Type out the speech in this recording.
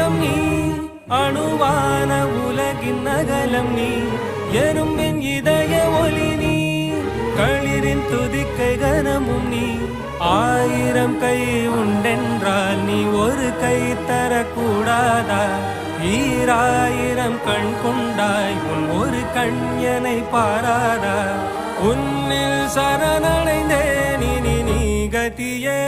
அங்கம் நீ அணுவான உலகின் நகலம் நீ எறும்பின் இதய ஒளி நீ களிரின் துதிக்கை கனமும் நீ ஆயிரம் கை உண்டென்றால் நீ ஒரு கை தரக்கூடாதா ஈராயிரம் கண் கொண்டாய் உன் ஒரு கண்யனை பாராதா உன்னில் சரணடைந்தேன் இனி நீ கதியே